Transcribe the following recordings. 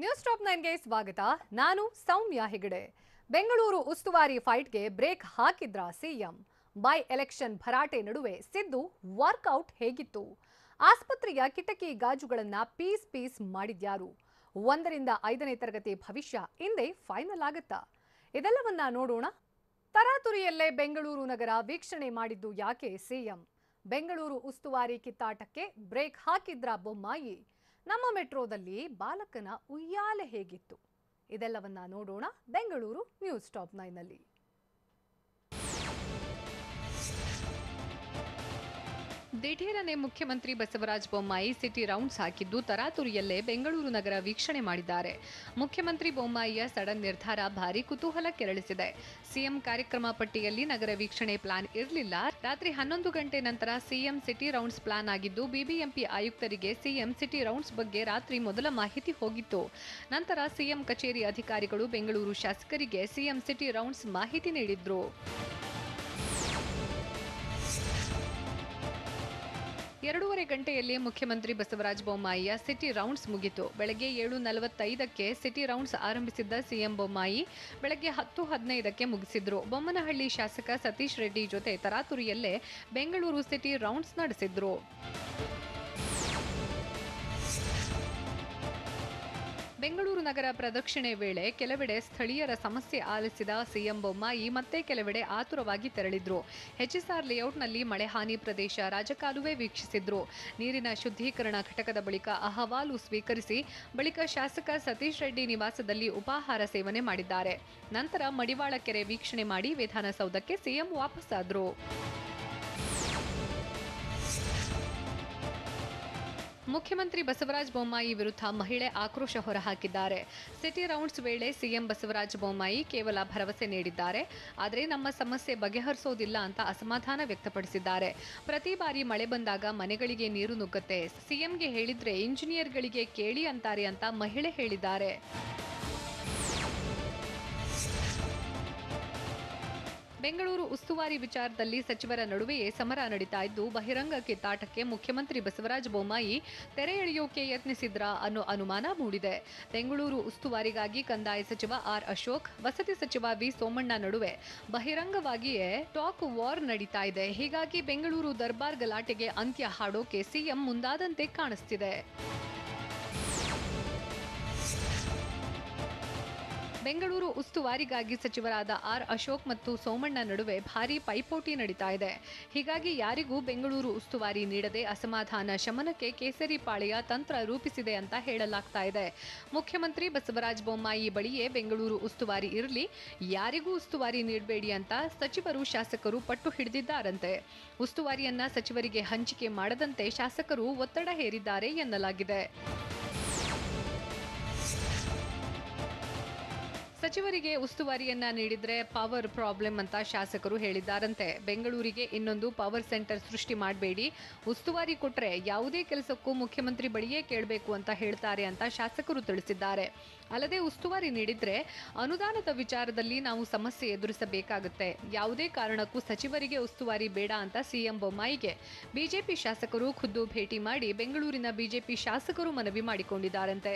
News top 9ಗೆ ಸ್ವಾಗತ. ನಾನು ಸೌಮ್ಯ ಹೆಗಡೆ. ಬೆಂಗಳೂರು ಉಸ್ತುವಾರಿ ಫೈಟ್ಗೆ ಬ್ರೇಕ್ ಹಾಕಿದ್ರ ಸಿಎಂ. ಬೈ ಎಲೆಕ್ಷನ್ ಭರಾಟೆ ನಡುವೆ ಸಿದ್ದು ವರ್ಕೌಟ್ ಹೇಗಿತ್ತು? ಆಸ್ಪತ್ರೆಯ ಕಿಟಕಿ ಗಾಜುಗಳನ್ನ ಪೀಸ್ ಮಾಡಿದ್ಯಾರು? 1ರಿಂದ 5ನೇ ತರಗತಿ ಭವಿಷ್ಯ ಇಂದೇ ಫೈನಲ್ ಆಗುತ್ತಾ? ಇದೆಲ್ಲವನ್ನ ನೋಡೋಣ. ತರಾತುರಿಯಲ್ಲೇ ಬೆಂಗಳೂರು ನಗರ ವೀಕ್ಷಣೆ ಮಾಡಿದ್ದು ಯಾಕೆ ಸಿಎಂ? ಬೆಂಗಳೂರು ಉಸ್ತುವಾರಿ ಕಿತ್ತಾಟಕ್ಕೆ ಬ್ರೇಕ್ ಹಾಕಿದ್ರ ಬೊಮ್ಮಾಯಿ? ನಮ್ಮ ಮೆಟ್ರೋದಲ್ಲಿ ಬಾಲಕನ ಉಯ್ಯಾಲೆ ಹೇಗಿತ್ತು? ಇದೆಲ್ಲವನ್ನ ನೋಡೋಣ ಬೆಂಗಳೂರು ನ್ಯೂಸ್ ಟಾಪ್ 9ನಲ್ಲಿ. ದಿಢೀರನೆ ಮುಖ್ಯಮಂತ್ರಿ ಬಸವರಾಜ ಬೊಮ್ಮಾಯಿ ಸಿಟಿ ರೌಂಡ್ಸ್ ಹಾಕಿದ್ದು ತರಾತುರಿಯಲ್ಲೇ ಬೆಂಗಳೂರು ನಗರ ವೀಕ್ಷಣೆ ಮಾಡಿದ್ದಾರೆ. ಮುಖ್ಯಮಂತ್ರಿ ಬೊಮ್ಮಾಯಿಯ ಸಡನ್ ನಿರ್ಧಾರ ಭಾರೀ ಕುತೂಹಲ ಕೆರಳಿಸಿದೆ. ಸಿಎಂ ಕಾರ್ಯಕ್ರಮ ಪಟ್ಟಿಯಲ್ಲಿ ನಗರ ವೀಕ್ಷಣೆ ಪ್ಲಾನ್ ಇರಲಿಲ್ಲ. ರಾತ್ರಿ 11 ಗಂಟೆ ನಂತರ ಸಿಎಂ ಸಿಟಿ ರೌಂಡ್ಸ್ ಪ್ಲಾನ್ ಆಗಿದ್ದು ಬಿಬಿಎಂಪಿ ಆಯುಕ್ತರಿಗೆ ಸಿಎಂ ಸಿಟಿ ರೌಂಡ್ಸ್ ಬಗ್ಗೆ ರಾತ್ರಿ ಮೊದಲ ಮಾಹಿತಿ ಹೋಗಿತ್ತು. ನಂತರ ಸಿಎಂ ಕಚೇರಿ ಅಧಿಕಾರಿಗಳು ಬೆಂಗಳೂರು ಶಾಸಕರಿಗೆ ಸಿಎಂ ಸಿಟಿ ರೌಂಡ್ಸ್ ಮಾಹಿತಿ ನೀಡಿದ್ರು. 2.5 ಗಂಟೆಯಲ್ಲಿ ಮುಖ್ಯಮಂತ್ರಿ ಬಸವರಾಜ ಬೊಮ್ಮಾಯಿಯ ಸಿಟಿ ರೌಂಡ್ಸ್ ಮುಗಿತು. ಬೆಳಗ್ಗೆ 7:45ಕ್ಕೆ ಸಿಟಿ ರೌಂಡ್ಸ್ ಆರಂಭಿಸಿದ್ದ ಸಿಎಂ ಬೊಮ್ಮಾಯಿ ಬೆಳಗ್ಗೆ 10:15ಕ್ಕೆ ಮುಗಿಸಿದ್ರು. ಬೊಮ್ಮನಹಳ್ಳಿ ಶಾಸಕ ಸತೀಶ್ ರೆಡ್ಡಿ ಜೊತೆ ತರಾತುರಿಯಲ್ಲೇ ಬೆಂಗಳೂರು ಸಿಟಿ ರೌಂಡ್ಸ್ ನಡೆಸಿದ್ರು. ಬೆಂಗಳೂರು ನಗರ ಪ್ರದಕ್ಷಿಣೆ ವೇಳೆ ಕೆಲವೆಡೆ ಸ್ಥಳೀಯರ ಸಮಸ್ಯೆ ಆಲಿಸಿದ ಸಿಎಂ ಬೊಮ್ಮಾಯಿ ಮತ್ತೆ ಕೆಲವೆಡೆ ಆತುರವಾಗಿ ತೆರಳಿದ್ರು. ಎಚ್ಎಸ್ಆರ್ ಲೇಔಟ್ನಲ್ಲಿ ಮಳೆ ಹಾನಿ ಪ್ರದೇಶ ರಾಜಕಾಲುವೆ ವೀಕ್ಷಿಸಿದ್ರು. ನೀರಿನ ಶುದ್ಧೀಕರಣ ಘಟಕದ ಬಳಿಕ ಅಹವಾಲು ಸ್ವೀಕರಿಸಿ ಬಳಿಕ ಶಾಸಕ ಸತೀಶ್ ರೆಡ್ಡಿ ನಿವಾಸದಲ್ಲಿ ಉಪಾಹಾರ ಸೇವನೆ ಮಾಡಿದ್ದಾರೆ. ನಂತರ ಮಡಿವಾಳ ಕೆರೆ ವೀಕ್ಷಣೆ ಮಾಡಿ ವಿಧಾನಸೌಧಕ್ಕೆ ಸಿಎಂ ವಾಪಸ್ಸಾದ್ರು. ಮುಖ್ಯಮಂತ್ರಿ ಬಸವರಾಜ ಬೊಮ್ಮಾಯಿ ವಿರುದ್ಧ ಮಹಿಳೆ ಆಕ್ರೋಶ ಹೊರಹಾಕಿದ್ದಾರೆ. ಸಿಟಿ ರೌಂಡ್ಸ್ ವೇಳೆ ಸಿಎಂ ಬಸವರಾಜ ಬೊಮ್ಮಾಯಿ ಕೇವಲ ಭರವಸೆ ನೀಡಿದ್ದಾರೆ, ಆದರೆ ನಮ್ಮ ಸಮಸ್ಯೆ ಬಗೆಹರಿಸೋದಿಲ್ಲ ಅಂತ ಅಸಮಾಧಾನ ವ್ಯಕ್ತಪಡಿಸಿದ್ದಾರೆ. ಪ್ರತಿ ಬಾರಿ ಮಳೆ ಬಂದಾಗ ಮನೆಗಳಿಗೆ ನೀರು ನುಗ್ಗುತ್ತೆ, ಸಿಎಂಗೆ ಹೇಳಿದ್ರೆ ಇಂಜಿನಿಯರ್ಗಳಿಗೆ ಕೇಳಿ ಅಂತಾರೆ ಅಂತ ಮಹಿಳೆ ಹೇಳಿದ್ದಾರೆ. ಬೆಂಗಳೂರು ಉಸ್ತುವಾರಿ ವಿಚಾರದಲ್ಲಿ ಸಚಿವರ ನಡುವೆಯೇ ಸಮರ ನಡೀತಾ ಇದ್ದು ಬಹಿರಂಗ ಕಿತ್ತಾಟಕ್ಕೆ ಮುಖ್ಯಮಂತ್ರಿ ಬಸವರಾಜ ಬೊಮ್ಮಾಯಿ ತೆರೆ ಎಳೆಯೋಕೆ ಯತ್ನಿಸಿದ್ರಾ ಅನ್ನೋ ಅನುಮಾನ ಮೂಡಿದೆ. ಬೆಂಗಳೂರು ಉಸ್ತುವಾರಿಗಾಗಿ ಕಂದಾಯ ಸಚಿವ ಆರ್ ಅಶೋಕ್, ವಸತಿ ಸಚಿವ ವಿ ಸೋಮಣ್ಣ ನಡುವೆ ಬಹಿರಂಗವಾಗಿಯೇ ಟಾಕ್ ವಾರ್ ನಡೀತಾ ಇದೆ. ಹೀಗಾಗಿ ಬೆಂಗಳೂರು ದರ್ಬಾರ್ ಗಲಾಟೆಗೆ ಅಂತ್ಯ ಹಾಡೋಕೆ ಸಿಎಂ ಮುಂದಾದಂತೆ ಕಾಣಿಸ್ತಿದೆ. ಬೆಂಗಳೂರು ಉಸ್ತುವಾರಿಗಾಗಿ ಸಚಿವರಾದ ಆರ್ ಅಶೋಕ್ ಮತ್ತು ಸೋಮಣ್ಣ ನಡುವೆ ಭಾರೀ ಪೈಪೋಟಿ ನಡೀತಾ ಇದೆ. ಹೀಗಾಗಿ ಯಾರಿಗೂ ಬೆಂಗಳೂರು ಉಸ್ತುವಾರಿ ನೀಡದೆ ಅಸಮಾಧಾನ ಶಮನಕ್ಕೆ ಕೇಸರಿ ಪಾಳೆಯ ತಂತ್ರ ರೂಪಿಸಿದೆ ಅಂತ ಹೇಳಲಾಗ್ತಾ ಇದೆ. ಮುಖ್ಯಮಂತ್ರಿ ಬಸವರಾಜ ಬೊಮ್ಮಾಯಿ ಬಳಿಯೇ ಬೆಂಗಳೂರು ಉಸ್ತುವಾರಿ ಇರಲಿ, ಯಾರಿಗೂ ಉಸ್ತುವಾರಿ ನೀಡಬೇಡಿ ಅಂತ ಸಚಿವರು ಶಾಸಕರು ಪಟ್ಟು ಹಿಡಿದಿದ್ದಾರಂತೆ. ಉಸ್ತುವಾರಿಯನ್ನ ಸಚಿವರಿಗೆ ಹಂಚಿಕೆ ಮಾಡದಂತೆ ಶಾಸಕರು ಒತ್ತಡ ಹೇರಿದ್ದಾರೆ ಎನ್ನಲಾಗಿದೆ. ಸಚಿವರಿಗೆ ಉಸ್ತುವಾರಿಯನ್ನ ನೀಡಿದ್ರೆ ಪವರ್ ಪ್ರಾಬ್ಲಮ್ ಅಂತ ಶಾಸಕರು ಹೇಳಿದ್ದಾರಂತೆ. ಬೆಂಗಳೂರಿಗೆ ಇನ್ನೊಂದು ಪವರ್ ಸೆಂಟರ್ ಸೃಷ್ಟಿ ಮಾಡಬೇಡಿ, ಉಸ್ತುವಾರಿ ಕೊಟ್ರೆ ಯಾವುದೇ ಕೆಲಸಕ್ಕೂ ಮುಖ್ಯಮಂತ್ರಿ ಬಳಿಯೇ ಕೇಳಬೇಕು ಅಂತ ಹೇಳ್ತಾರೆ ಅಂತ ಶಾಸಕರು ತಿಳಿಸಿದ್ದಾರೆ. ಅಲ್ಲದೆ ಉಸ್ತುವಾರಿ ನೀಡಿದ್ರೆ ಅನುದಾನದ ವಿಚಾರದಲ್ಲಿ ನಾವು ಸಮಸ್ಯೆ ಎದುರಿಸಬೇಕಾಗುತ್ತೆ, ಯಾವುದೇ ಕಾರಣಕ್ಕೂ ಸಚಿವರಿಗೆ ಉಸ್ತುವಾರಿ ಬೇಡ ಅಂತ ಸಿಎಂ ಬೊಮ್ಮಾಯಿಗೆ ಬಿಜೆಪಿ ಶಾಸಕರು ಖುದ್ದು ಭೇಟಿ ಮಾಡಿ ಬೆಂಗಳೂರಿನ ಬಿಜೆಪಿ ಶಾಸಕರು ಮನವಿ ಮಾಡಿಕೊಂಡಿದ್ದಾರಂತೆ.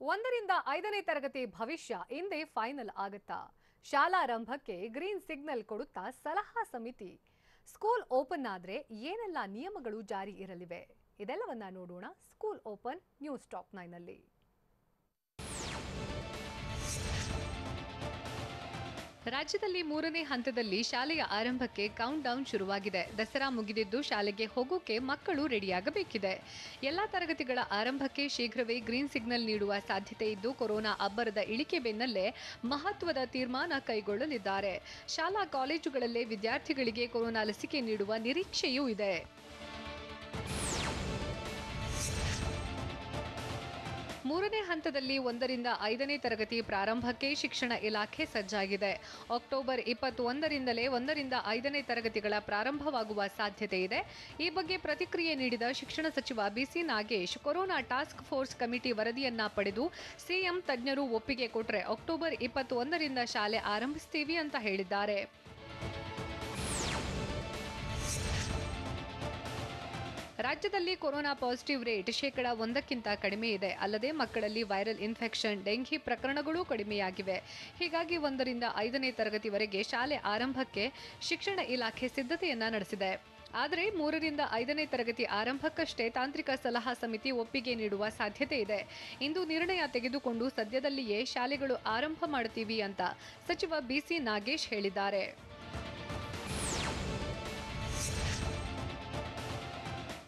1ರಿಂದ 5ನೇ ತರಗತಿ ಭವಿಷ್ಯ ಇಂದೇ ಫೈನಲ್ ಆಗುತ್ತಾ? ಶಾಲಾರಂಭಕ್ಕೆ ಗ್ರೀನ್ ಸಿಗ್ನಲ್ ಕೊಡುತ್ತಾ ಸಲಹಾ ಸಮಿತಿ? ಸ್ಕೂಲ್ ಓಪನ್ ಆದ್ರೆ ಏನೆಲ್ಲ ನಿಯಮಗಳು ಜಾರಿ ಇರಲಿವೆ? ಇದೆಲ್ಲವನ್ನ ನೋಡೋಣ ಸ್ಕೂಲ್ ಓಪನ್ ನ್ಯೂಸ್ ಟಾಪ್ 9ನಲ್ಲಿ. ರಾಜ್ಯದಲ್ಲಿ 3ನೇ ಹಂತದಲ್ಲಿ ಶಾಲೆಯ ಆರಂಭಕ್ಕೆ ಕೌಂಟ್ ಡೌನ್ ಶುರುವಾಗಿದೆ. ದಸರಾ ಮುಗಿದಿದ್ದು ಶಾಲೆಗೆ ಹೋಗೋಕೆ ಮಕ್ಕಳು ರೆಡಿಯಾಗಬೇಕಿದೆ. ಎಲ್ಲಾ ತರಗತಿಗಳ ಆರಂಭಕ್ಕೆ ಶೀಘ್ರವೇ ಗ್ರೀನ್ ಸಿಗ್ನಲ್ ನೀಡುವ ಸಾಧ್ಯತೆ ಇದ್ದು ಕೊರೋನಾ ಅಬ್ಬರದ ಇಳಿಕೆ ಬೆನ್ನಲ್ಲೇ ಮಹತ್ವದ ತೀರ್ಮಾನ ಕೈಗೊಳ್ಳಲಿದ್ದಾರೆ. ಶಾಲಾ ಕಾಲೇಜುಗಳಲ್ಲೇ ವಿದ್ಯಾರ್ಥಿಗಳಿಗೆ ಕೊರೋನಾ ಲಸಿಕೆ ನೀಡುವ ನಿರೀಕ್ಷೆಯೂ ಇದೆ. ಮೂರನೇ ಹಂತದಲ್ಲಿ 1ರಿಂದ 5ನೇ ತರಗತಿ ಪ್ರಾರಂಭಕ್ಕೆ ಶಿಕ್ಷಣ ಇಲಾಖೆ ಸಜ್ಜಾಗಿದೆ. ಅಕ್ಟೋಬರ್ 21ರಿಂದಲೇ 1ರಿಂದ 5ನೇ ತರಗತಿಗಳ ಪ್ರಾರಂಭವಾಗುವ ಸಾಧ್ಯತೆ ಇದೆ. ಈ ಬಗ್ಗೆ ಪ್ರತಿಕ್ರಿಯೆ ನೀಡಿದ ಶಿಕ್ಷಣ ಸಚಿವ B C Nagesh, corona task force committee ವರದಿಯನ್ನ ಪಡೆದು ಸಿಎಂ ತಜ್ಞರು ಒಪ್ಪಿಗೆ ಕೊಟ್ರೆ ಅಕ್ಟೋಬರ್ 21ರಿಂದ ಶಾಲೆ ಆರಂಭಿಸ್ತೀವಿ ಅಂತ ಹೇಳಿದ್ದಾರೆ. ರಾಜ್ಯದಲ್ಲಿ ಕೊರೋನಾ ಪಾಸಿಟಿವ್ ರೇಟ್ ಶೇಕಡ 1ಕ್ಕಿಂತ ಕಡಿಮೆ ಇದೆ. ಅಲ್ಲದೆ ಮಕ್ಕಳಲ್ಲಿ ವೈರಲ್ ಇನ್ಫೆಕ್ಷನ್, ಡೆಂಘಿ ಪ್ರಕರಣಗಳೂ ಕಡಿಮೆಯಾಗಿವೆ. ಹೀಗಾಗಿ 1ರಿಂದ 5ನೇ ತರಗತಿವರೆಗೆ ಶಾಲೆ ಆರಂಭಕ್ಕೆ ಶಿಕ್ಷಣ ಇಲಾಖೆ ಸಿದ್ಧತೆಯನ್ನ ನಡೆಸಿದೆ. ಆದರೆ 3ರಿಂದ 5ನೇ ತರಗತಿ ಆರಂಭಕ್ಕಷ್ಟೇ ತಾಂತ್ರಿಕ ಸಲಹಾ ಸಮಿತಿ ಒಪ್ಪಿಗೆ ನೀಡುವ ಸಾಧ್ಯತೆ ಇದೆ. ಇಂದು ನಿರ್ಣಯ ತೆಗೆದುಕೊಂಡು ಸದ್ಯದಲ್ಲಿಯೇ ಶಾಲೆಗಳು ಆರಂಭ ಮಾಡುತ್ತೀವಿ ಅಂತ ಸಚಿವ ಬಿಸಿ ನಾಗೇಶ್ ಹೇಳಿದ್ದಾರೆ.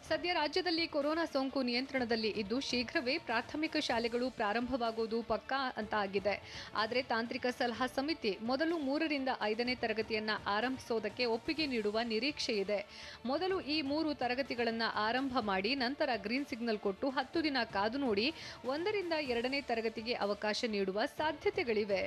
ಸದ್ಯ ರಾಜ್ಯದಲ್ಲಿ ಕೊರೋನಾ ಸೋಂಕು ನಿಯಂತ್ರಣದಲ್ಲಿ ಇದ್ದು ಶೀಘ್ರವೇ ಪ್ರಾಥಮಿಕ ಶಾಲೆಗಳು ಪ್ರಾರಂಭವಾಗುವುದು ಪಕ್ಕಾ ಅಂತ ಆಗಿದೆ. ಆದರೆ ತಾಂತ್ರಿಕ ಸಲಹಾ ಸಮಿತಿ ಮೊದಲು 3ರಿಂದ 5ನೇ ತರಗತಿಯನ್ನ ಆರಂಭಿಸೋದಕ್ಕೆ ಒಪ್ಪಿಗೆ ನೀಡುವ ನಿರೀಕ್ಷೆ ಇದೆ. ಮೊದಲು ಈ 3 ತರಗತಿಗಳನ್ನು ಆರಂಭ ಮಾಡಿ ನಂತರ ಗ್ರೀನ್ ಸಿಗ್ನಲ್ ಕೊಟ್ಟು 10 ದಿನ ಕಾದು ನೋಡಿ 1ರಿಂದ 2ನೇ ತರಗತಿಗೆ ಅವಕಾಶ ನೀಡುವ ಸಾಧ್ಯತೆಗಳಿವೆ.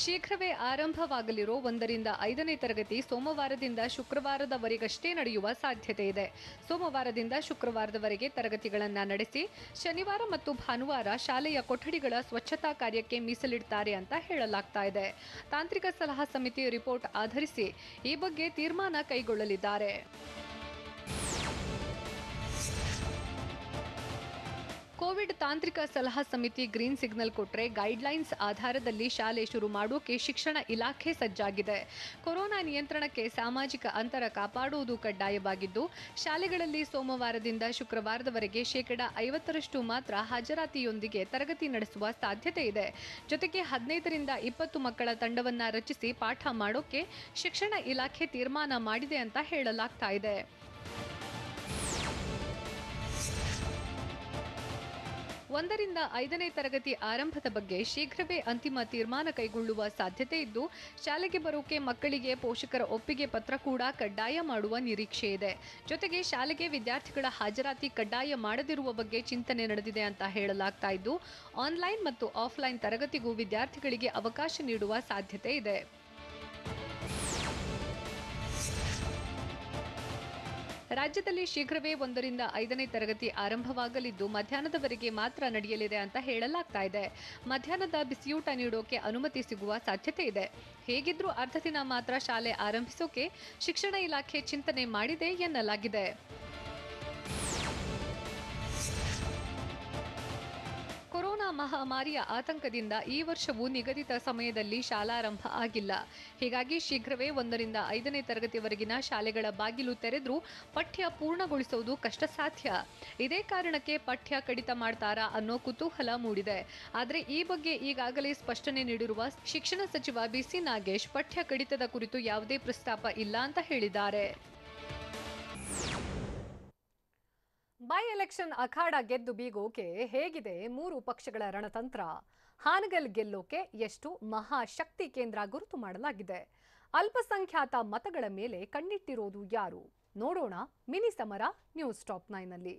ಶೀಘ್ರವೇ ಆರಂಭವಾಗಲಿರೋ 1ರಿಂದ 5ನೇ ತರಗತಿ ಸೋಮವಾರದಿಂದ ಶುಕ್ರವಾರದವರೆಗಷ್ಟೇ ನಡೆಯುವ ಸಾಧ್ಯತೆ ಇದೆ. ಸೋಮವಾರದಿಂದ ಶುಕ್ರವಾರದವರೆಗೆ ತರಗತಿಗಳನ್ನು ನಡೆಸಿ ಶನಿವಾರ ಮತ್ತು ಭಾನುವಾರ ಶಾಲೆಯ ಕೊಠಡಿಗಳ ಸ್ವಚ್ಛತಾ ಕಾರ್ಯಕ್ಕೆ ಮೀಸಲಿಡುತ್ತಾರೆ ಅಂತ ಹೇಳಲಾಗ್ತಾ ಇದೆ. ತಾಂತ್ರಿಕ ಸಲಹಾ ಸಮಿತಿ ರಿಪೋರ್ಟ್ ಆಧರಿಸಿ ಈ ಬಗ್ಗೆ ತೀರ್ಮಾನ ಕೈಗೊಳ್ಳಲಿದ್ದಾರೆ. ಕೋವಿಡ್ ತಾಂತ್ರಿಕ ಸಲಹಾ ಸಮಿತಿ ಗ್ರೀನ್ ಸಿಗ್ನಲ್ ಕೊಟ್ಟರೆ ಗೈಡ್ಲೈನ್ಸ್ ಆಧಾರದಲ್ಲಿ ಶಾಲೆ ಶುರು ಮಾಡೋಕೆ ಶಿಕ್ಷಣ ಇಲಾಖೆ ಸಜ್ಜಾಗಿದೆ. ಕೊರೋನಾ ನಿಯಂತ್ರಣಕ್ಕೆ ಸಾಮಾಜಿಕ ಅಂತರ ಕಾಪಾಡುವುದು ಕಡ್ಡಾಯವಾಗಿದ್ದು ಶಾಲೆಗಳಲ್ಲಿ ಸೋಮವಾರದಿಂದ ಶುಕ್ರವಾರದವರೆಗೆ ಶೇಕಡ 50ರಷ್ಟು ಮಾತ್ರ ಹಾಜರಾತಿಯೊಂದಿಗೆ ತರಗತಿ ನಡೆಸುವ ಸಾಧ್ಯತೆ ಇದೆ. ಜೊತೆಗೆ 15ರಿಂದ 20 ಮಕ್ಕಳ ತಂಡವನ್ನ ರಚಿಸಿ ಪಾಠ ಮಾಡೋಕೆ ಶಿಕ್ಷಣ ಇಲಾಖೆ ತೀರ್ಮಾನ ಮಾಡಿದೆ ಅಂತ ಹೇಳಲಾಗ್ತಾ ಇದೆ. 1ರಿಂದ 5ನೇ ತರಗತಿ ಆರಂಭದ ಬಗ್ಗೆ ಶೀಘ್ರವೇ ಅಂತಿಮ ತೀರ್ಮಾನ ಕೈಗೊಳ್ಳುವ ಸಾಧ್ಯತೆ ಇದ್ದು ಶಾಲೆಗೆ ಬರೋಕೆ ಮಕ್ಕಳಿಗೆ ಪೋಷಕರ ಒಪ್ಪಿಗೆ ಪತ್ರ ಕೂಡ ಕಡ್ಡಾಯ ಮಾಡುವ ನಿರೀಕ್ಷೆ ಇದೆ. ಜೊತೆಗೆ ಶಾಲೆಗೆ ವಿದ್ಯಾರ್ಥಿಗಳ ಹಾಜರಾತಿ ಕಡ್ಡಾಯ ಮಾಡದಿರುವ ಬಗ್ಗೆ ಚಿಂತನೆ ನಡೆದಿದೆ ಅಂತ ಹೇಳಲಾಗ್ತಾ ಇದ್ದು ಆನ್ಲೈನ್ ಮತ್ತು ಆಫ್ಲೈನ್ ತರಗತಿಗೂ ವಿದ್ಯಾರ್ಥಿಗಳಿಗೆ ಅವಕಾಶ ನೀಡುವ ಸಾಧ್ಯತೆ ಇದೆ. ರಾಜ್ಯದಲ್ಲಿ ಶೀಘ್ರವೇ 1ರಿಂದ 5ನೇ ತರಗತಿ ಆರಂಭವಾಗಲಿದ್ದು ಮಧ್ಯಾಹ್ನದವರೆಗೆ ಮಾತ್ರ ನಡೆಯಲಿದೆ ಅಂತ ಹೇಳಲಾಗ್ತಾ ಇದೆ. ಮಧ್ಯಾಹ್ನದ ಬಿಸಿಯೂಟ ನೀಡೋಕೆ ಅನುಮತಿ ಸಿಗುವ ಸಾಧ್ಯತೆ ಇದೆ. ಹೇಗಿದ್ರೂ ಅರ್ಧ ದಿನ ಮಾತ್ರ ಶಾಲೆ ಆರಂಭಿಸೋಕೆ ಶಿಕ್ಷಣ ಇಲಾಖೆ ಚಿಂತನೆ ಮಾಡಿದೆ ಎನ್ನಲಾಗಿದೆ. ಕೊರೋನಾ ಮಹಾಮಾರಿಯ ಆತಂಕದಿಂದ ಈ ವರ್ಷವೂ ನಿಗದಿತ ಸಮಯದಲ್ಲಿ ಶಾಲಾರಂಭ ಆಗಿಲ್ಲ. ಹೀಗಾಗಿ ಶೀಘ್ರವೇ 1ರಿಂದ 5ನೇ ತರಗತಿವರೆಗಿನ ಶಾಲೆಗಳ ಬಾಗಿಲು ತೆರೆದ್ರೂ ಪಠ್ಯ ಪೂರ್ಣಗೊಳಿಸುವುದು ಕಷ್ಟ ಸಾಧ್ಯ. ಇದೇ ಕಾರಣಕ್ಕೆ ಪಠ್ಯ ಕಡಿತ ಮಾಡ್ತಾರಾ ಅನ್ನೋ ಕುತೂಹಲ ಮೂಡಿದೆ. ಆದರೆ ಈ ಬಗ್ಗೆ ಈಗಾಗಲೇ ಸ್ಪಷ್ಟನೆ ನೀಡಿರುವ ಶಿಕ್ಷಣ ಸಚಿವ ಬಿಸಿ ನಾಗೇಶ್ ಪಠ್ಯ ಕಡಿತದ ಕುರಿತು ಯಾವುದೇ ಪ್ರಸ್ತಾಪ ಇಲ್ಲ ಅಂತ ಹೇಳಿದ್ದಾರೆ. ಬೈ ಎಲೆಕ್ಷನ್ ಅಖಾಡ ಗೆದ್ದು ಬೀಗೋಕೆ ಹೇಗಿದೆ 3 ಪಕ್ಷಗಳ ರಣತಂತ್ರ? ಹಾನಗಲ್ ಗೆಲ್ಲೋಕೆ ಎಷ್ಟು ಮಹಾಶಕ್ತಿ ಕೇಂದ್ರ ಗುರುತು ಮಾಡಲಾಗಿದೆ? ಅಲ್ಪಸಂಖ್ಯಾತ ಮತಗಳ ಮೇಲೆ ಕಣ್ಣಿಟ್ಟಿರೋದು ಯಾರು? ನೋಡೋಣ ಮಿನಿ ಸಮರ ನ್ಯೂಸ್ ಟಾಪ್ 9ನಲ್ಲಿ.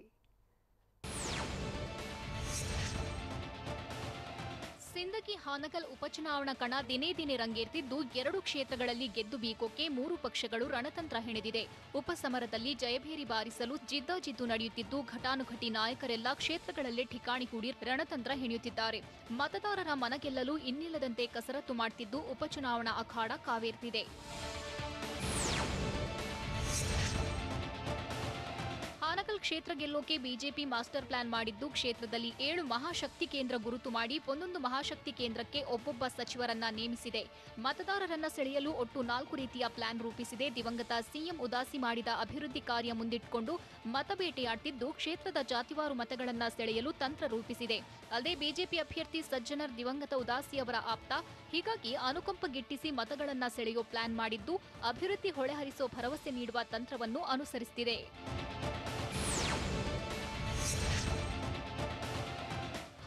ಸಿಂದಗಿ ಹಾನಗಲ್ ಉಪಚುನಾವಣಾ ಕಣ ದಿನೇ ದಿನೇ ರಂಗೇರ್ತಿದ್ದು 2 ಕ್ಷೇತ್ರಗಳಲ್ಲಿ ಗೆದ್ದು ಬೀಗೋಕೆ 3 ಪಕ್ಷಗಳು ರಣತಂತ್ರ ಹೆಣೆದಿದೆ. ಉಪಸಮರದಲ್ಲಿ ಜಯಭೇರಿ ಬಾರಿಸಲು ಜಿದ್ದಾಜಿದ್ದು ನಡೆಯುತ್ತಿದ್ದು ಘಟಾನುಘಟಿ ನಾಯಕರೆಲ್ಲ ಕ್ಷೇತ್ರಗಳಲ್ಲೇ ಠಿಕಾಣಿ ಹೂಡಿ ರಣತಂತ್ರ ಹೆಣೆಯುತ್ತಿದ್ದಾರೆ. ಮತದಾರರ ಮನಗೆಲ್ಲಲು ಇನ್ನಿಲ್ಲದಂತೆ ಕಸರತ್ತು ಮಾಡುತ್ತಿದ್ದು ಉಪಚುನಾವಣಾ ಅಖಾಡ ಕಾವೇರ್ತಿದೆ. ಹಾನಗಲ್ ಕ್ಷೇತ್ರ ಗೆಲ್ಲೋಕೆ ಬಿಜೆಪಿ ಮಾಸ್ಟರ್ ಪ್ಲಾನ್ ಮಾಡಿದ್ದು ಕ್ಷೇತ್ರದಲ್ಲಿ 7 ಮಹಾಶಕ್ತಿ ಕೇಂದ್ರ ಗುರುತು ಮಾಡಿ ಒಂದೊಂದು ಮಹಾಶಕ್ತಿ ಕೇಂದ್ರಕ್ಕೆ ಒಬ್ಬೊಬ್ಬ ಸಚಿವರನ್ನ ನೇಮಿಸಿದೆ. ಮತದಾರರನ್ನ ಸೆಳೆಯಲು ಒಟ್ಟು 4 ರೀತಿಯ ಪ್ಲಾನ್ ರೂಪಿಸಿದೆ. ದಿವಂಗತ ಸಿಎಂ ಉದಾಸಿ ಮಾಡಿದ ಅಭಿವೃದ್ಧಿ ಕಾರ್ಯ ಮುಂದಿಟ್ಟುಕೊಂಡು ಮತಬೇಟೆಯಾಡ್ತಿದ್ದು ಕ್ಷೇತ್ರದ ಜಾತಿವಾರು ಮತಗಳನ್ನ ಸೆಳೆಯಲು ತಂತ್ರ ರೂಪಿಸಿದೆ. ಅಲ್ಲದೆ ಬಿಜೆಪಿ ಅಭ್ಯರ್ಥಿ ಸಜ್ಜನರ್ ದಿವಂಗತ ಉದಾಸಿ ಅವರ ಆಪ್ತ. ಹೀಗಾಗಿ ಅನುಕಂಪ ಗಿಟ್ಟಿಸಿ ಮತಗಳನ್ನ ಸೆಳೆಯೋ ಪ್ಲಾನ್ ಮಾಡಿದ್ದು ಅಭಿವೃದ್ಧಿ ಹೊಳೆಹರಿಸೋ ಭರವಸೆ ನೀಡುವ ತಂತ್ರವನ್ನು ಅನುಸರಿಸುತ್ತಿದೆ.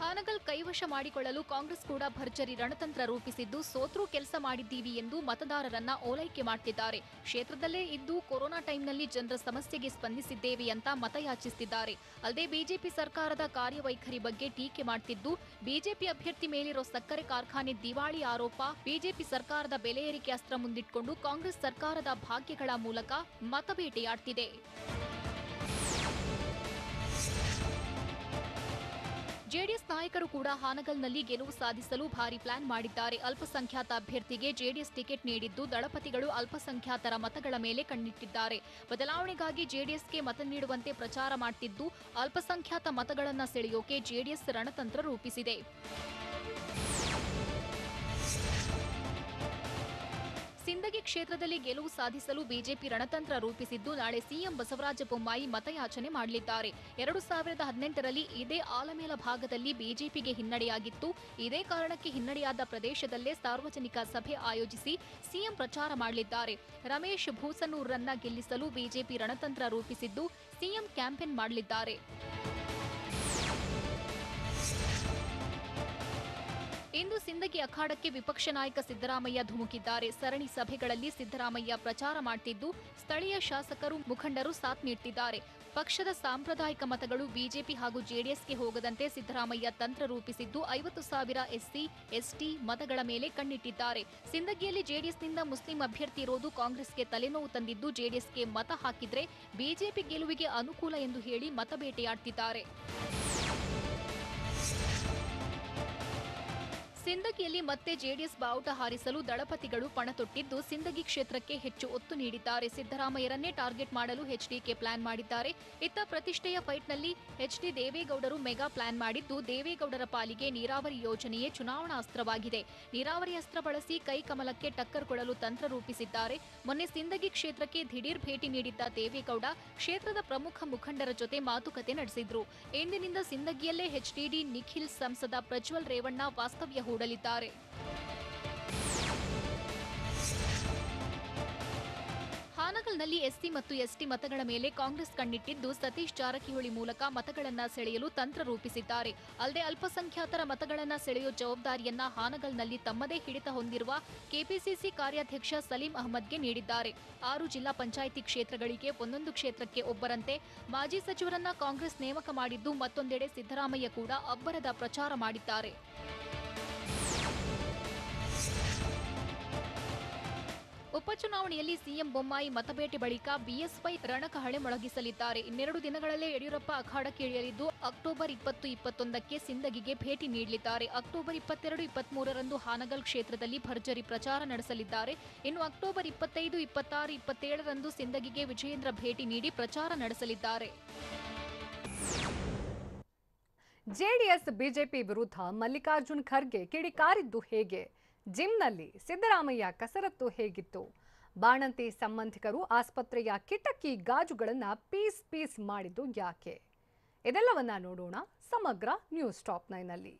ಹಾನಗಲ್ ಕೈವಶ ಮಾಡಿಕೊಳ್ಳಲು ಕಾಂಗ್ರೆಸ್ ಕೂಡ ಭರ್ಜರಿ ರಣತಂತ್ರ ರೂಪಿಸಿದ್ದು ಸೋತ್ರೂ ಕೆಲಸ ಮಾಡಿದ್ದೀವಿ ಎಂದು ಮತದಾರರನ್ನ ಓಲೈಕೆ ಮಾಡುತ್ತಿದ್ದಾರೆ. ಕ್ಷೇತ್ರದಲ್ಲೇ ಇದ್ದು ಕೊರೋನಾ ಟೈಮ್ನಲ್ಲಿ ಜನರ ಸಮಸ್ಯೆಗೆ ಸ್ಪಂದಿಸಿದ್ದೇವೆ ಅಂತ ಮತಯಾಚಿಸುತ್ತಿದ್ದಾರೆ. ಅಲ್ಲದೆ ಬಿಜೆಪಿ ಸರ್ಕಾರದ ಕಾರ್ಯವೈಖರಿ ಬಗ್ಗೆ ಟೀಕೆ ಮಾಡುತ್ತಿದ್ದು ಬಿಜೆಪಿ ಅಭ್ಯರ್ಥಿ ಮೇಲಿರೋ ಸಕ್ಕರೆ ಕಾರ್ಖಾನೆ ದಿವಾಳಿ ಆರೋಪ, ಬಿಜೆಪಿ ಸರ್ಕಾರದ ಬೆಲೆ ಏರಿಕೆ ಅಸ್ತ್ರ ಮುಂದಿಟ್ಟುಕೊಂಡು ಕಾಂಗ್ರೆಸ್ ಸರ್ಕಾರದ ಭಾಗ್ಯಗಳ ಮೂಲಕ ಮತಬೇಟೆಯಾಡ್ತಿದೆ. ಜೆಡಿಎಸ್ ನಾಯಕರು ಕೂಡ ಹಾನಗಲ್ನಲ್ಲಿ ಗೆಲುವು ಸಾಧಿಸಲು ಭಾರಿ ಪ್ಲಾನ್ ಮಾಡಿದ್ದಾರೆ. ಅಲ್ಪಸಂಖ್ಯಾತ ಅಭ್ಯರ್ಥಿಗೆ ಜೆಡಿಎಸ್ ಟಿಕೆಟ್ ನೀಡಿದ್ದು ದಳಪತಿಗಳು ಅಲ್ಪಸಂಖ್ಯಾತರ ಮತಗಳ ಮೇಲೆ ಕಣ್ಣಿಟ್ಟಿದ್ದಾರೆ. ಬದಲಾವಣೆಗಾಗಿ ಜೆಡಿಎಸ್ಗೆ ಮತ ನೀಡುವಂತೆ ಪ್ರಚಾರ ಮಾಡುತ್ತಿದ್ದು ಅಲ್ಪಸಂಖ್ಯಾತ ಮತಗಳನ್ನು ಸೆಳೆಯೋಕೆ ಜೆಡಿಎಸ್ ರಣತಂತ್ರ ರೂಪಿಸಿದೆ. ಸಿಂದಗಿ ಕ್ಷೇತ್ರದಲ್ಲಿ ಗೆಲುವು ಸಾಧಿಸಲು ಬಿಜೆಪಿ ರಣತಂತ್ರ ರೂಪಿಸಿದ್ದು ನಾಳೆ ಸಿಎಂ ಬಸವರಾಜ ಬೊಮ್ಮಾಯಿ ಮತಯಾಚನೆ ಮಾಡಲಿದ್ದಾರೆ. 2018ರಲ್ಲಿ ಇದೇ ಆಲಮೇಲ ಭಾಗದಲ್ಲಿ ಬಿಜೆಪಿಗೆ ಹಿನ್ನಡೆಯಾಗಿತ್ತು. ಇದೇ ಕಾರಣಕ್ಕೆ ಹಿನ್ನಡೆಯಾದ ಪ್ರದೇಶದಲ್ಲೇ ಸಾರ್ವಜನಿಕ ಸಭೆ ಆಯೋಜಿಸಿ ಸಿಎಂ ಪ್ರಚಾರ ಮಾಡಲಿದ್ದಾರೆ. ರಮೇಶ್ ಭೂಸನ್ನೂರನ್ನ ಗೆಲ್ಲಿಸಲು ಬಿಜೆಪಿ ರಣತಂತ್ರ ರೂಪಿಸಿದ್ದು ಸಿಎಂ ಕ್ಯಾಂಪೇನ್ ಮಾಡಲಿದ್ದಾರೆ. ಇಂದು ಸಿಂದಗಿ ಅಖಾಡಕ್ಕೆ ವಿಪಕ್ಷ ನಾಯಕ ಸಿದ್ದರಾಮಯ್ಯ ಧುಮುಕಿದ್ದಾರೆ. ಸರಣಿ ಸಭೆಗಳಲ್ಲಿ ಸಿದ್ದರಾಮಯ್ಯ ಪ್ರಚಾರ ಮಾಡುತ್ತಿದ್ದು ಸ್ಥಳೀಯ ಶಾಸಕರು ಮುಖಂಡರು ಸಾಥ್ ನೀಡುತ್ತಿದ್ದಾರೆ. ಪಕ್ಷದ ಸಾಂಪ್ರದಾಯಿಕ ಮತಗಳು ಬಿಜೆಪಿ ಹಾಗೂ ಜೆಡಿಎಸ್ಗೆ ಹೋಗದಂತೆ ಸಿದ್ದರಾಮಯ್ಯ ತಂತ್ರ ರೂಪಿಸಿದ್ದು 50,000 ಎಸ್ಸಿ ಎಸ್ಟಿ ಮತಗಳ ಮೇಲೆ ಕಣ್ಣಿಟ್ಟಿದ್ದಾರೆ. ಸಿಂದಗಿಯಲ್ಲಿ ಜೆಡಿಎಸ್ನಿಂದ ಮುಸ್ಲಿಂ ಅಭ್ಯರ್ಥಿ ಇರೋದು ಕಾಂಗ್ರೆಸ್ಗೆ ತಲೆನೋವು ತಂದಿದ್ದು ಜೆಡಿಎಸ್ಗೆ ಮತ ಹಾಕಿದ್ರೆ ಬಿಜೆಪಿ ಗೆಲುವಿಗೆ ಅನುಕೂಲ ಎಂದು ಹೇಳಿ ಮತಬೇಟೆಯಾಡುತ್ತಿದ್ದಾರೆ. ಸಿಂದಗಿಯಲ್ಲಿ ಮತ್ತೆ ಜೆಡಿಎಸ್ ಬಾವುಟ ಹಾರಿಸಲು ದಳಪತಿಗಳು ಪಣ ತೊಟ್ಟಿದ್ದು ಸಿಂದಗಿ ಕ್ಷೇತ್ರಕ್ಕೆ ಹೆಚ್ಚು ಒತ್ತು ನೀಡಿದ್ದಾರೆ. ಸಿದ್ದರಾಮಯ್ಯರನ್ನೇ ಟಾರ್ಗೆಟ್ ಮಾಡಲು ಎಚ್ಡಿಕೆ ಪ್ಲಾನ್ ಮಾಡಿದ್ದಾರೆ. ಇತ್ತ ಪ್ರತಿಷ್ಠೆಯ ಫೈಟ್ನಲ್ಲಿ ಎಚ್ಡಿ ದೇವೇಗೌಡರು ಮೆಗಾ ಪ್ಲಾನ್ ಮಾಡಿದ್ದು ದೇವೇಗೌಡರ ಪಾಲಿಗೆ ನೀರಾವರಿ ಯೋಜನೆಯೇ ಚುನಾವಣಾ ಅಸ್ತ್ರವಾಗಿದೆ. ನೀರಾವರಿ ಅಸ್ತ್ರ ಬಳಸಿ ಕೈ ಕಮಲಕ್ಕೆ ಟಕ್ಕರ್ ಕೊಡಲು ತಂತ್ರ ರೂಪಿಸಿದ್ದಾರೆ. ಮೊನ್ನೆ ಸಿಂದಗಿ ಕ್ಷೇತ್ರಕ್ಕೆ ದಿಢೀರ್ ಭೇಟಿ ನೀಡಿದ್ದ ದೇವೇಗೌಡ ಕ್ಷೇತ್ರದ ಪ್ರಮುಖ ಮುಖಂಡರ ಜೊತೆ ಮಾತುಕತೆ ನಡೆಸಿದ್ರು. ಇಂದಿನಿಂದ ಸಿಂದಗಿಯಲ್ಲೇ ಎಚ್ಡಿಡಿ ನಿಖಿಲ್ ಸಂಸದ ಪ್ರಜ್ವಲ್ ರೇವಣ್ಣ ವಾಸ್ತವ್ಯ ಹೂಡಲಿದ್ದಾರೆ. ಹಾನಗಲ್ನಲ್ಲಿ ಎಸ್ಸಿ ಮತ್ತು ಎಸ್ಟಿ ಮತಗಳ ಮೇಲೆ ಕಾಂಗ್ರೆಸ್ ಕಣ್ಣಿಟ್ಟಿದ್ದು ಸತೀಶ್ ಜಾರಕಿಹೊಳಿ ಮೂಲಕ ಮತಗಳನ್ನು ಸೆಳೆಯಲು ತಂತ್ರ ರೂಪಿಸಿದ್ದಾರೆ. ಅಲ್ಲದೆ ಅಲ್ಪಸಂಖ್ಯಾತರ ಮತಗಳನ್ನು ಸೆಳೆಯುವ ಜವಾಬ್ದಾರಿಯನ್ನ ಹಾನಗಲ್ನಲ್ಲಿ ತಮ್ಮದೇ ಹಿಡಿತ ಹೊಂದಿರುವ ಕೆಪಿಸಿಸಿ ಕಾರ್ಯಾಧ್ಯಕ್ಷ ಸಲೀಂ ಅಹಮದ್ಗೆ ನೀಡಿದ್ದಾರೆ. 6 ಜಿಲ್ಲಾ ಪಂಚಾಯಿತಿ ಕ್ಷೇತ್ರಗಳಿಗೆ ಒಂದೊಂದು ಕ್ಷೇತ್ರಕ್ಕೆ ಒಬ್ಬರಂತೆ ಮಾಜಿ ಸಚಿವರನ್ನ ಕಾಂಗ್ರೆಸ್ ನೇಮಕ ಮಾಡಿದ್ದು ಮತ್ತೊಂದೆಡೆ ಸಿದ್ದರಾಮಯ್ಯ ಕೂಡ ಅಬ್ಬರದ ಪ್ರಚಾರ ಮಾಡಿದ್ದಾರೆ. ಉಪಚುನಾವಣೆಯಲ್ಲಿ ಸಿಎಂ ಬೊಮ್ಮಾಯಿ ಮತಬೇಟೆ ಬಳಿಕ ಬಿಎಸ್ವೈ ರಣಕಹಳೆ ಮೊಳಗಿಸಲಿದ್ದಾರೆ. 2 ದಿನಗಳಲ್ಲೇ ಯಡಿಯೂರಪ್ಪ ಅಖಾಡಕ್ಕೆ ಇಳಿಯಲಿದ್ದು ಅಕ್ಟೋಬರ್ 20-21ಕ್ಕೆ ಸಿಂದಗಿಗೆ ಭೇಟಿ ನೀಡಲಿದ್ದಾರೆ. ಅಕ್ಟೋಬರ್ 22-23ರಂದು ಹಾನಗಲ್ ಕ್ಷೇತ್ರದಲ್ಲಿ ಭರ್ಜರಿ ಪ್ರಚಾರ ನಡೆಸಲಿದ್ದಾರೆ. ಇನ್ನು ಅಕ್ಟೋಬರ್ 25, 26, 27ರಂದು ಸಿಂದಗಿಗೆ ವಿಜಯೇಂದ್ರ ಭೇಟಿ ನೀಡಿ ಪ್ರಚಾರ ನಡೆಸಲಿದ್ದಾರೆ. ಜೆಡಿಎಸ್ ಬಿಜೆಪಿ ವಿರುದ್ಧ ಮಲ್ಲಿಕಾರ್ಜುನ್ ಖರ್ಗೆ ಕಿಡಿಕಾರಿದ್ದು ಹೇಗೆ? ಜಿಮ್ನಲ್ಲಿ ಸಿದ್ದರಾಮಯ್ಯ ಕಸರತ್ತು ಹೇಗಿತ್ತು? ಬಾಣಂತಿ ಸಂಬಂಧಿಕರು ಆಸ್ಪತ್ರೆಯ ಕಿಟಕಿ ಗಾಜುಗಳನ್ನು ಪೀಸ್ ಮಾಡಿದ್ದು ಯಾಕೆ? ಇದೆಲ್ಲವನ್ನ ನೋಡೋಣ ಸಮಗ್ರ ನ್ಯೂಸ್ ಟಾಪ್ 9ನಲ್ಲಿ.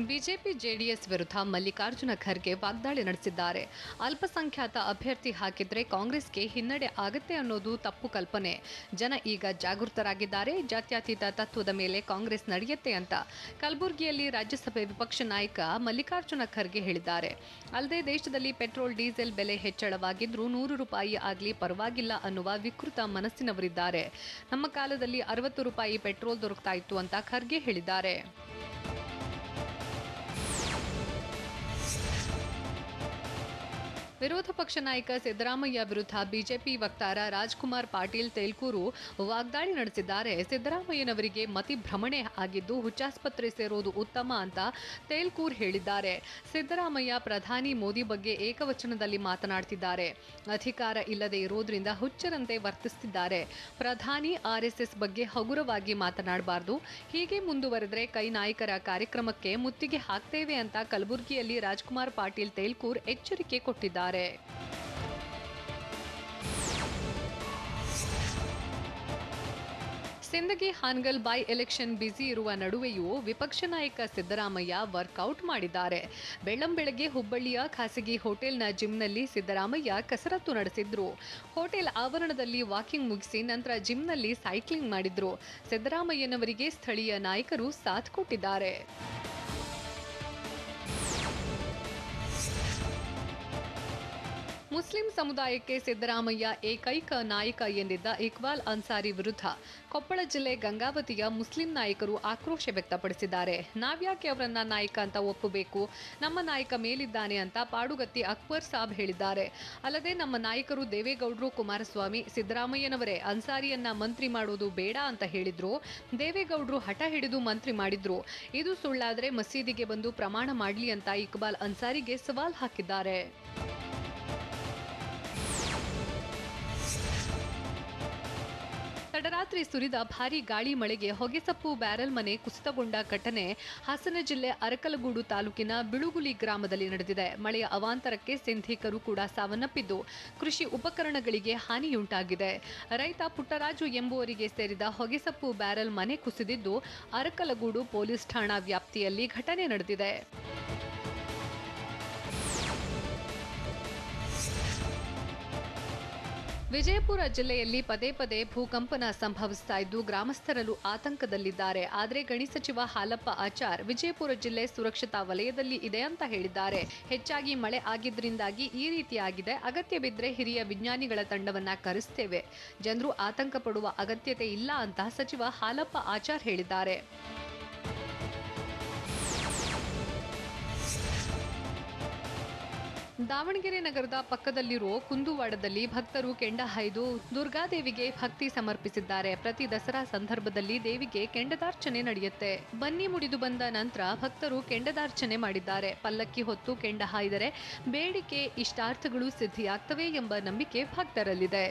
ಬಿಜೆಪಿ ಜೆಡಿಎಸ್ ವಿರುದ್ಧ ಮಲ್ಲಿಕಾರ್ಜುನ ಖರ್ಗೆ ವಾಗ್ದಾಳಿ ನಡೆಸಿದ್ದಾರೆ. ಅಲ್ಪಸಂಖ್ಯಾತ ಅಭ್ಯರ್ಥಿ ಹಾಕಿದ್ರೆ ಕಾಂಗ್ರೆಸ್ಗೆ ಹಿನ್ನಡೆ ಆಗುತ್ತೆ ಅನ್ನೋದು ತಪ್ಪು ಕಲ್ಪನೆ. ಜನ ಈಗ ಜಾಗೃತರಾಗಿದ್ದಾರೆ. ಜಾತ್ಯತೀತ ತತ್ವದ ಮೇಲೆ ಕಾಂಗ್ರೆಸ್ ನಡೆಯುತ್ತೆ ಅಂತ ಕಲಬುರಗಿಯಲ್ಲಿ ರಾಜ್ಯಸಭೆ ವಿಪಕ್ಷ ನಾಯಕ ಮಲ್ಲಿಕಾರ್ಜುನ ಖರ್ಗೆ ಹೇಳಿದ್ದಾರೆ. ಅಲ್ಲದೆ ದೇಶದಲ್ಲಿ ಪೆಟ್ರೋಲ್ ಡೀಸೆಲ್ ಬೆಲೆ ಹೆಚ್ಚಳವಾಗಿದ್ರೂ 100 ರೂಪಾಯಿ ಆಗಲಿ ಪರವಾಗಿಲ್ಲ ಅನ್ನುವ ವಿಕೃತ ಮನಸ್ಸಿನವರಿದ್ದಾರೆ. ನಮ್ಮ ಕಾಲದಲ್ಲಿ 60 ರೂಪಾಯಿ ಪೆಟ್ರೋಲ್ ದೊರಕ್ತಾ ಇತ್ತು ಅಂತ ಖರ್ಗೆ ಹೇಳಿದ್ದಾರೆ. ವಿರೋಧ ಪಕ್ಷ ನಾಯಕ ಸಿದ್ದರಾಮಯ್ಯ ವಿರುದ್ಧ ಬಿಜೆಪಿ ವಕ್ತಾರ ರಾಜ್ಕುಮಾರ್ ಪಾಟೀಲ್ ತೇಲ್ಕೂರು ವಾಗ್ದಾಳಿ ನಡೆಸಿದ್ದಾರೆ. ಸಿದ್ದರಾಮಯ್ಯನವರಿಗೆ ಮತಿಭ್ರಮಣೆ ಆಗಿದ್ದು ಹುಚ್ಚಾಸ್ಪತ್ರೆ ಸೇರೋದು ಉತ್ತಮ ಅಂತ ತೇಲ್ಕೂರ್ ಹೇಳಿದ್ದಾರೆ. ಸಿದ್ದರಾಮಯ್ಯ ಪ್ರಧಾನಿ ಮೋದಿ ಬಗ್ಗೆ ಏಕವಚನದಲ್ಲಿ ಮಾತನಾಡ್ತಿದ್ದಾರೆ. ಅಧಿಕಾರ ಇಲ್ಲದೆ ಇರೋದ್ರಿಂದ ಹುಚ್ಚರಂತೆ ವರ್ತಿಸುತ್ತಿದ್ದಾರೆ. ಪ್ರಧಾನಿ ಆರ್ಎಸ್ಎಸ್ ಬಗ್ಗೆ ಹಗುರವಾಗಿ ಮಾತನಾಡಬಾರದು. ಹೀಗೆ ಮುಂದುವರೆದರೆ ಕೈ ನಾಯಕರ ಕಾರ್ಯಕ್ರಮಕ್ಕೆ ಮುತ್ತಿಗೆ ಹಾಕ್ತೇವೆ ಅಂತ ಕಲಬುರಗಿಯಲ್ಲಿ ರಾಜ್ಕುಮಾರ್ ಪಾಟೀಲ್ ತೇಲ್ಕೂರ್ ಎಚ್ಚರಿಕೆ ಕೊಟ್ಟಿದ್ದಾರೆ. Sindagi Hangal by election busy ಇರುವ ನಡುವೆಯೂ ವಿಪಕ್ಷ ನಾಯಕ ಸಿದ್ದರಾಮಯ್ಯ ವರ್ಕೌಟ್ ಮಾಡಿದ್ದಾರೆ. ಬೆಳ್ಳಂಬೆಳಗ್ಗೆ ಹುಬ್ಬಳ್ಳಿಯ ಖಾಸಗಿ ಹೋಟೆಲ್ನ ಜಿಮ್ನಲ್ಲಿ ಸಿದ್ದರಾಮಯ್ಯ ಕಸರತ್ತು ನಡೆಸಿದ್ರು. ಹೋಟೆಲ್ ಆವರಣದಲ್ಲಿ ವಾಕಿಂಗ್ ಮುಗಿಸಿ ನಂತರ ಜಿಮ್ನಲ್ಲಿ ಸೈಕ್ಲಿಂಗ್ ಮಾಡಿದ್ರು. ಸಿದ್ದರಾಮಯ್ಯನವರಿಗೆ ಸ್ಥಳೀಯ ನಾಯಕರು ಸಾಥ್ ಕೊಟ್ಟಿದ್ದಾರೆ. ಮುಸ್ಲಿಂ ಸಮುದಾಯಕ್ಕೆ ಸಿದ್ದರಾಮಯ್ಯ ಏಕೈಕ ನಾಯಕ ಎಂದಿದ್ದ ಇಕ್ಬಾಲ್ ಅನ್ಸಾರಿ ವಿರುದ್ಧ ಕೊಪ್ಪಳ ಜಿಲ್ಲೆ ಗಂಗಾವತಿಯ ಮುಸ್ಲಿಂ ನಾಯಕರು ಆಕ್ರೋಶ ವ್ಯಕ್ತಪಡಿಸಿದ್ದಾರೆ. ನಾವ್ಯಾಕೆ ಅವರನ್ನ ನಾಯಕ ಅಂತ ಒಪ್ಪಬೇಕು, ನಮ್ಮ ನಾಯಕ ಮೇಲಿದ್ದಾನೆ ಅಂತ ಪಾಡುಗತ್ತಿ ಅಕ್ಬರ್ ಸಾಬ್ ಹೇಳಿದ್ದಾರೆ. ಅಲ್ಲದೆ ನಮ್ಮ ನಾಯಕರು ದೇವೇಗೌಡರು, ಕುಮಾರಸ್ವಾಮಿ, ಸಿದ್ದರಾಮಯ್ಯನವರೇ ಅನ್ಸಾರಿಯನ್ನ ಮಂತ್ರಿ ಮಾಡೋದು ಬೇಡ ಅಂತ ಹೇಳಿದ್ರು. ದೇವೇಗೌಡರು ಹಠ ಹಿಡಿದು ಮಂತ್ರಿ ಮಾಡಿದ್ರು. ಇದು ಸುಳ್ಳಾದ್ರೆ ಮಸೀದಿಗೆ ಬಂದು ಪ್ರಮಾಣ ಮಾಡಲಿ ಅಂತ ಇಕ್ಬಾಲ್ ಅನ್ಸಾರಿಗೆ ಸವಾಲ್ ಹಾಕಿದ್ದಾರೆ. ತಡರಾತ್ರಿ ಸುರಿದ ಭಾರೀ ಗಾಳಿ ಮಳೆಗೆ ಹೊಗೆಸೊಪ್ಪು ಬ್ಯಾರೆಲ್ ಮನೆ ಕುಸಿತಗೊಂಡ ಘಟನೆ ಹಾಸನ ಜಿಲ್ಲೆ ಅರಕಲಗೂಡು ತಾಲೂಕಿನ ಬಿಳುಗುಲಿ ಗ್ರಾಮದಲ್ಲಿ ನಡೆದಿದೆ. ಮಳೆಯ ಅವಾಂತರಕ್ಕೆ ಸಿಂಧಿಕರು ಕೂಡ ಸಾವನ್ನಪ್ಪಿದ್ದು, ಕೃಷಿ ಉಪಕರಣಗಳಿಗೆ ಹಾನಿಯುಂಟಾಗಿದೆ. ರೈತ ಪುಟ್ಟರಾಜು ಎಂಬುವರಿಗೆ ಸೇರಿದ ಹೊಗೆಸೊಪ್ಪು ಬ್ಯಾರೆಲ್ ಮನೆ ಕುಸಿದಿದ್ದು, ಅರಕಲಗೂಡು ಪೊಲೀಸ್ ಠಾಣಾ ವ್ಯಾಪ್ತಿಯಲ್ಲಿ ಘಟನೆ ನಡೆದಿದೆ. ವಿಜಯಪುರ ಜಿಲ್ಲೆಯಲ್ಲಿ ಪದೇ ಪದೇ ಭೂಕಂಪನ ಸಂಭವಿಸ್ತಾ ಇದ್ದು, ಗ್ರಾಮಸ್ಥರಲ್ಲೂ ಆತಂಕದಲ್ಲಿದ್ದಾರೆ. ಆದರೆ ಗಣಿ ಸಚಿವ ಹಾಲಪ್ಪ ಆಚಾರ್ ವಿಜಯಪುರ ಜಿಲ್ಲೆ ಸುರಕ್ಷತಾ ವಲಯದಲ್ಲಿ ಇದೆ ಅಂತ ಹೇಳಿದ್ದಾರೆ. ಹೆಚ್ಚಾಗಿ ಮಳೆ ಆಗಿದ್ರಿಂದಾಗಿ ಈ ರೀತಿಯಾಗಿದೆ. ಅಗತ್ಯ ಬಿದ್ದರೆ ಹಿರಿಯ ವಿಜ್ಞಾನಿಗಳ ತಂಡವನ್ನ ಕರೆಸ್ತೇವೆ. ಜನರು ಆತಂಕ ಪಡುವ ಅಗತ್ಯತೆ ಇಲ್ಲ ಅಂತ ಸಚಿವ ಹಾಲಪ್ಪ ಆಚಾರ್ ಹೇಳಿದ್ದಾರೆ. ದಾವಣಗೆರೆ ನಗರದ ಪಕ್ಕದಲ್ಲಿರೋ ಕುಂದುವಾಡದಲ್ಲಿ ಭಕ್ತರು ಕೆಂಡ ಹಾಯ್ದು ದುರ್ಗಾದೇವಿಗೆ ಭಕ್ತಿ ಸಮರ್ಪಿಸಿದ್ದಾರೆ. ಪ್ರತಿ ದಸರಾ ಸಂದರ್ಭದಲ್ಲಿ ದೇವಿಗೆ ಕೆಂಡದಾರ್ಚನೆ ನಡೆಯುತ್ತೆ. ಬನ್ನಿ ಮುಡಿದು ಬಂದ ನಂತರ ಭಕ್ತರು ಕೆಂಡದಾರ್ಚನೆ ಮಾಡಿದ್ದಾರೆ. ಪಲ್ಲಕ್ಕಿ ಹೊತ್ತು ಕೆಂಡ ಹಾಯ್ದರೆ ಬೇಡಿಕೆ, ಇಷ್ಟಾರ್ಥಗಳು ಸಿದ್ಧಿಯಾಗ್ತವೆ ಎಂಬ ನಂಬಿಕೆ ಭಕ್ತರಲ್ಲಿದೆ.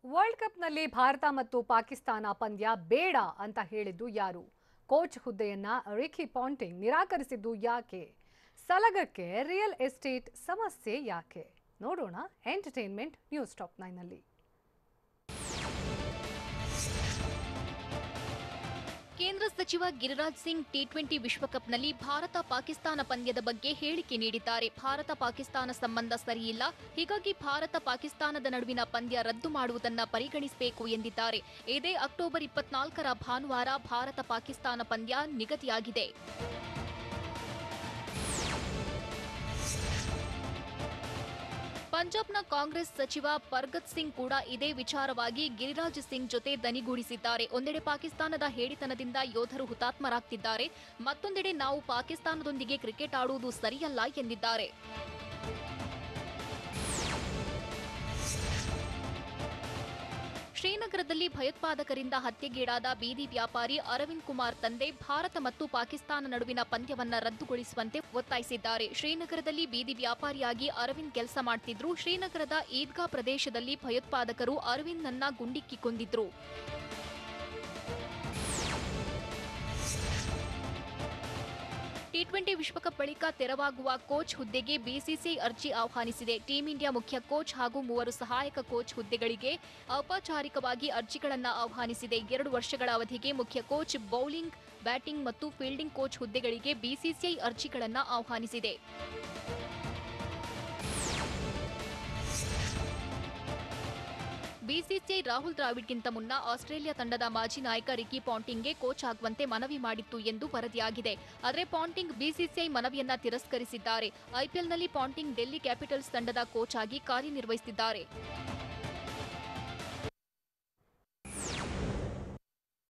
ವರ್ಲ್ಡ್ ಕಪ್ನಲ್ಲಿ ಭಾರತ ಮತ್ತು ಪಾಕಿಸ್ತಾನ ಪಂದ್ಯ ಬೇಡ ಅಂತ ಹೇಳಿದ್ದು ಯಾರು? ಕೋಚ್ ಹುದ್ದೆಯನ್ನ ರಿಕಿ ಪಾಂಟಿಂಗ್ ನಿರಾಕರಿಸಿದ್ದು ಯಾಕೆ? ಸಲಗಕ್ಕೆ ರಿಯಲ್ ಎಸ್ಟೇಟ್ ಸಮಸ್ಯೆ ಯಾಕೆ? ನೋಡೋಣ ಎಂಟರ್ಟೈನ್ಮೆಂಟ್ ನ್ಯೂಸ್ ಟಾಪ್ 9 ನಲ್ಲಿ. ಕೇಂದ್ರ ಸಚಿವ ಗಿರಿರಾಜ್ ಸಿಂಗ್ ಟಿ20 ವಿಶ್ವಕಪ್ನಲ್ಲಿ ಭಾರತ ಪಾಕಿಸ್ತಾನ ಪಂದ್ಯದ ಬಗ್ಗೆ ಹೇಳಿಕೆ ನೀಡಿದ್ದಾರೆ. ಭಾರತ ಪಾಕಿಸ್ತಾನ ಸಂಬಂಧ ಸರಿಯಿಲ್ಲ, ಹೀಗಾಗಿ ಭಾರತ ಪಾಕಿಸ್ತಾನದ ನಡುವಿನ ಪಂದ್ಯ ರದ್ದು ಮಾಡುವುದನ್ನು ಪರಿಗಣಿಸಬೇಕು ಎಂದಿದ್ದಾರೆ. ಇದೇ ಅಕ್ಟೋಬರ್ 24ರ ಭಾನುವಾರ ಭಾರತ ಪಾಕಿಸ್ತಾನ ಪಂದ್ಯ ನಿಗದಿಯಾಗಿದೆ. ಪಂಜಾಬ್ನ ಕಾಂಗ್ರೆಸ್ ಸಚಿವ ಪರ್ಗತ್ ಸಿಂಗ್ ಕೂಡ ಇದೇ ವಿಚಾರವಾಗಿ ಗಿರಿರಾಜ್ ಸಿಂಗ್ ಜೊತೆ ದನಿಗೂಡಿಸಿದ್ದಾರೆ. ಒಂದೆಡೆ ಪಾಕಿಸ್ತಾನದ ಹೇಡಿತನದಿಂದ ಯೋಧರು ಹುತಾತ್ಮರಾಗ್ತಿದ್ದಾರೆ, ಮತ್ತೊಂದೆಡೆ ನಾವು ಪಾಕಿಸ್ತಾನದೊಂದಿಗೆ ಕ್ರಿಕೆಟ್ ಆಡುವುದು ಸರಿಯಲ್ಲ ಎಂದಿದ್ದಾರೆ. ಶ್ರೀನಗರದಲ್ಲಿ ಭಯೋತ್ಪಾದಕರಿಂದ ಹತ್ಯೆಗೀಡಾದ ಬೀದಿ ವ್ಯಾಪಾರಿ ಅರವಿಂದ್ ಕುಮಾರ್ ತಂದೆ ಭಾರತ ಮತ್ತು ಪಾಕಿಸ್ತಾನ ನಡುವಿನ ಪಂದ್ಯವನ್ನ ರದ್ದುಗೊಳಿಸುವಂತೆ ಒತ್ತಾಯಿಸಿದ್ದಾರೆ. ಶ್ರೀನಗರದಲ್ಲಿ ಬೀದಿ ವ್ಯಾಪಾರಿಯಾಗಿ ಅರವಿಂದ್ ಕೆಲಸ ಮಾಡ್ತಿದ್ರು. ಶ್ರೀನಗರದ ಈದ್ಗಾ ಪ್ರದೇಶದಲ್ಲಿ ಭಯೋತ್ಪಾದಕರು ಅರವಿಂದ್ನನ್ನ ಗುಂಡಿಕ್ಕಿ ಕೊಂದಿದ್ರು. ಟಿ20 ವಿಶ್ವಕಪ್ ಬಳಿಕ ತೆರವಾಗುವ ಕೋಚ್ ಹುದ್ದೆಗೆ ಬಿಸಿಸಿಐ ಅರ್ಜಿ ಆಹ್ವಾನಿಸಿದೆ. ಟೀಂ ಇಂಡಿಯಾ ಮುಖ್ಯ ಕೋಚ್ ಹಾಗೂ 3 ಸಹಾಯಕ ಕೋಚ್ ಹುದ್ದೆಗಳಿಗೆ ಔಪಚಾರಿಕವಾಗಿ ಅರ್ಜಿಗಳನ್ನು ಆಹ್ವಾನಿಸಿದೆ. 2 ವರ್ಷಗಳ ಅವಧಿಗೆ ಮುಖ್ಯ ಕೋಚ್, ಬೌಲಿಂಗ್, ಬ್ಯಾಟಿಂಗ್ ಮತ್ತು ಫೀಲ್ಡಿಂಗ್ ಕೋಚ್ ಹುದ್ದೆಗಳಿಗೆ ಬಿಸಿಸಿಐ ಅರ್ಜಿಗಳನ್ನು ಆಹ್ವಾನಿಸಿದೆ. ಬಿಸಿಸಿಐ ರಾಹುಲ್ ದ್ರಾವಿಡ್ಗಿಂತ ಮುನ್ನ ಆಸ್ಟ್ರೇಲಿಯಾ ತಂಡದ ಮಾಜಿ ನಾಯಕ ರಿಕಿ ಪಾಂಟಿಂಗ್ಗೆ ಕೋಚ್ ಆಗುವಂತೆ ಮನವಿ ಮಾಡಿತ್ತು ಎಂದು ವರದಿಯಾಗಿದೆ. ಆದರೆ ಪಾಂಟಿಂಗ್ ಬಿಸಿಸಿಐ ಮನವಿಯನ್ನ ತಿರಸ್ಕರಿಸಿದ್ದಾರೆ. ಐಪಿಎಲ್ನಲ್ಲಿ ಪಾಂಟಿಂಗ್ ಡೆಲ್ಲಿ ಕ್ಯಾಪಿಟಲ್ಸ್ ತಂಡದ ಕೋಚ್ ಆಗಿ ಕಾರ್ಯನಿರ್ವಹಿಸುತ್ತಿದ್ದಾರೆ.